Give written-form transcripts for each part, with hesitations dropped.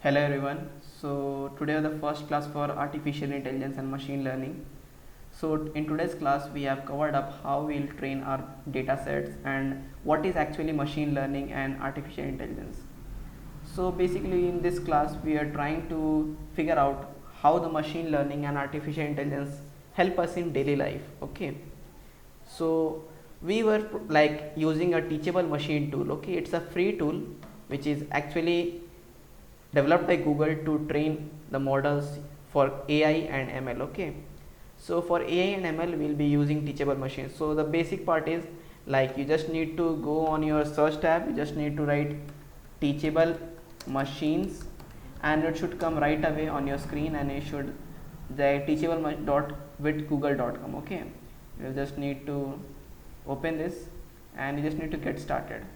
Hello everyone. So today is the first class for artificial intelligence and machine learning. So in today's class we have covered up how we'll train our data sets and what is actually machine learning and artificial intelligence. So basically in this class we are trying to figure out how the machine learning and artificial intelligence help us in daily life. Okay. So we were like using a teachable machine tool. Okay, it's a free tool which is actually developed by Google to train the models for AI and ML. Okay, so for AI and ML we'll be using teachable machines. So the basic part is like you just need to go on your search tab, you just need to write teachable machines and it should come right away on your screen, and you should the teachable dot with google.com. Okay, you just need to open this and you just need to get started.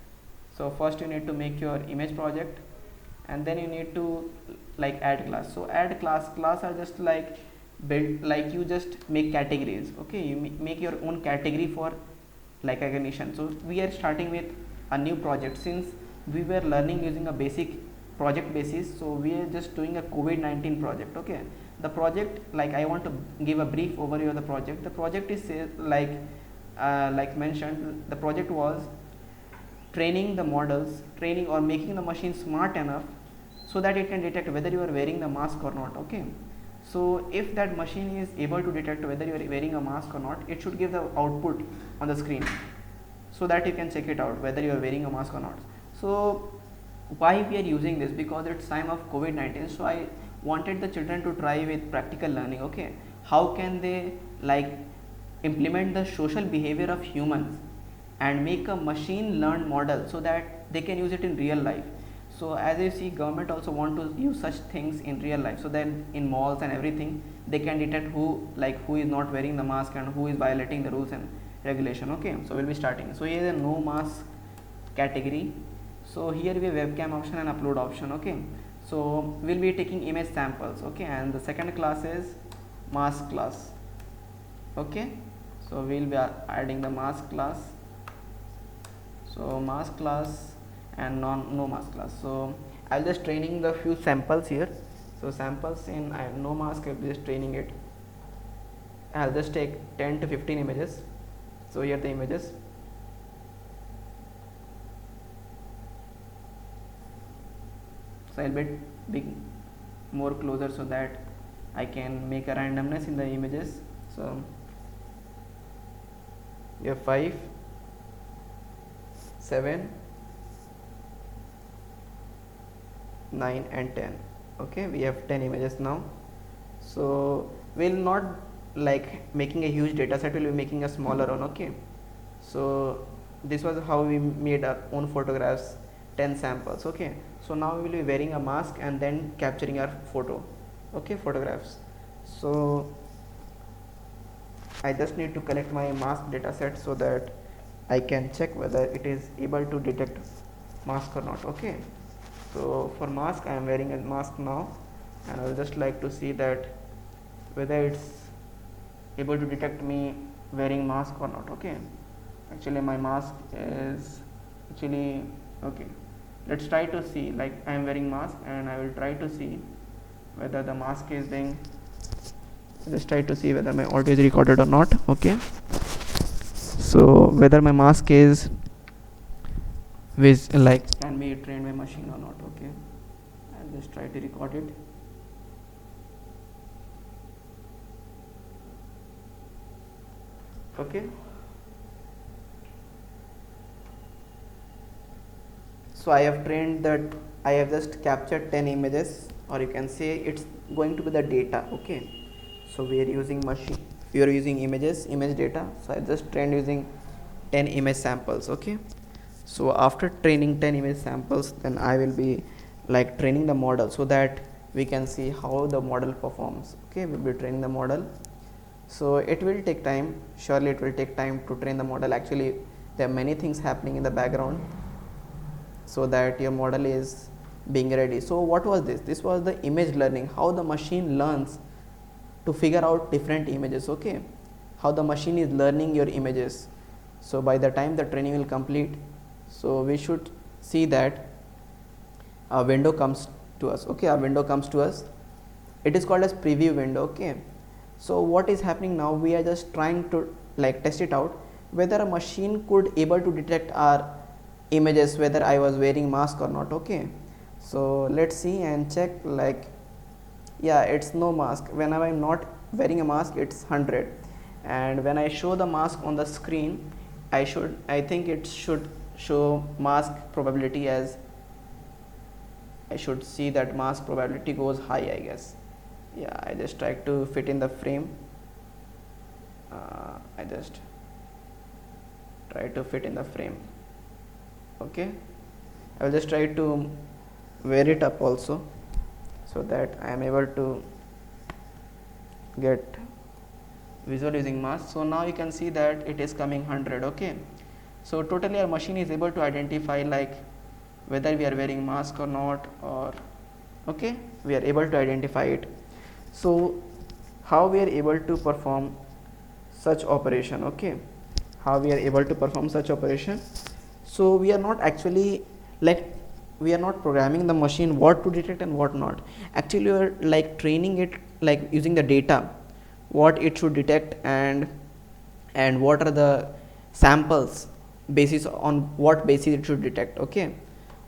So first you need to make your image project and then you need to like add class. So add class are just like build, like you just make categories. Okay, you make your own category for like recognition. So we are starting with a new project since we were learning using a basic project basis. So we are just doing a COVID-19 project. Okay, the project, like I want to give a brief overview of the project. The project is like mentioned, the project was training the models, training or making the machine smart enough so that it can detect whether you are wearing the mask or not. Okay, so if that machine is able to detect whether you are wearing a mask or not, it should give the output on the screen so that you can check it out whether you are wearing a mask or not. So why we are using this? Because it's time of COVID-19, so I wanted the children to try with practical learning. Okay, how can they like implement the social behavior of humans and make a machine learned model so that they can use it in real life. So as you see, government also want to use such things in real life, so then in malls and everything they can detect who is not wearing the mask and who is violating the rules and regulation. Okay, so we'll be starting. So here is a no mask category. So here we have webcam option and upload option. Okay, so we'll be taking image samples. Okay, and the second class is mask class. Okay, so we'll be adding the mask class. So mask class and no mask class. So I'll just training the few samples here. So samples in no mask, I'll be just training it. I'll just take 10 to 15 images. So here are the images. So I'll be more closer so that I can make a randomness in the images. So you have 5, 7, 9 and 10. Okay, we have 10 images now. So we'll not like making a huge data set, we'll be making a smaller one. Okay, so this was how we made our own photographs, 10 samples. Okay, so now we will be wearing a mask and then capturing our photographs. So I just need to collect my mask data set so that I can check whether it is able to detect mask or not. Okay, so for mask I am wearing a mask now and I will just like to see that whether it's able to detect me wearing mask or not. Okay, actually my mask is actually okay. Let's try to see, like I am wearing mask and I will try to see whether the mask is being, let's try to see whether my audio is recorded or not. Okay, so whether my mask is with like can be trained by machine or not. Okay, I'll just try to record it. Okay, so I have trained that, I have just captured 10 images, or you can say it's going to be the data. Okay, so we are using machine, we are using image data. So I just trained using 10 image samples. Okay, so after training 10 image samples, then I will be like training the model so that we can see how the model performs. Okay, we'll be training the model. So it will take time, surely it will take time to train the model. Actually there are many things happening in the background so that your model is being ready. So what was this? This was the image learning, how the machine learns to figure out different images. Okay, how the machine is learning your images. So by the time the training will complete, so we should see that a window comes to us. Okay, a window comes to us. It is called as preview window. Okay, so what is happening now, we are just trying to like test it out whether a machine could able to detect our images, whether I was wearing mask or not. Okay, so let's see and check. Like, yeah, it's no mask. When I am not wearing a mask, it's 100, and when I show the mask on the screen, I think it should show mask probability as, I should see that mask probability goes high, I guess. Yeah, I just try to fit in the frame. I just try to fit in the frame. Okay, I will just try to wear it up also, so that I am able to get visual using mask. So now you can see that it is coming 100. Okay, so totally our machine is able to identify like whether we are wearing mask or not, or okay, we are able to identify it. So how we are able to perform such operation? Okay, how we are able to perform such operation? So we are not actually like, we are not programming the machine what to detect and what not. Actually we are like training it, like using the data what it should detect, and what are the samples basis, on what basis it should detect. Okay,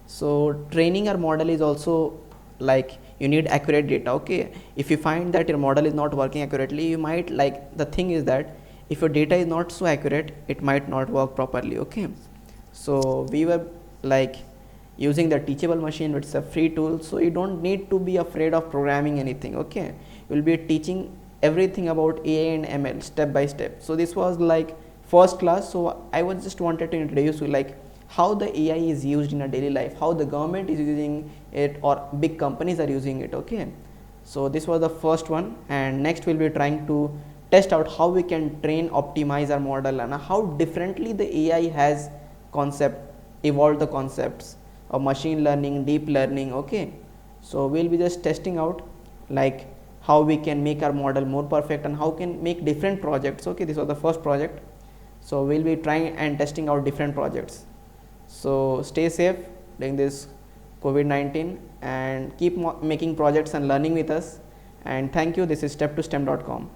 so training our model is also like, you need accurate data. Okay, if you find that your model is not working accurately, you might, like, the thing is that if your data is not so accurate, it might not work properly. Okay, so we were like using the teachable machine, which is a free tool, so you don't need to be afraid of programming anything. Okay, you will be teaching everything about AI and ML step by step. So this was like first class. So I was just wanted to introduce you like how the AI is used in a daily life, how the government is using it, or big companies are using it. Okay, so this was the first one, and next we'll be trying to test out how we can train, optimize our model, and how differently the AI has evolved the concepts of machine learning, deep learning. Okay, so we'll be just testing out like how we can make our model more perfect and how can make different projects. Okay, this was the first project, so we'll be trying and testing out different projects. So stay safe during this COVID-19 and keep making projects and learning with us, and thank you. This is step2stem.com.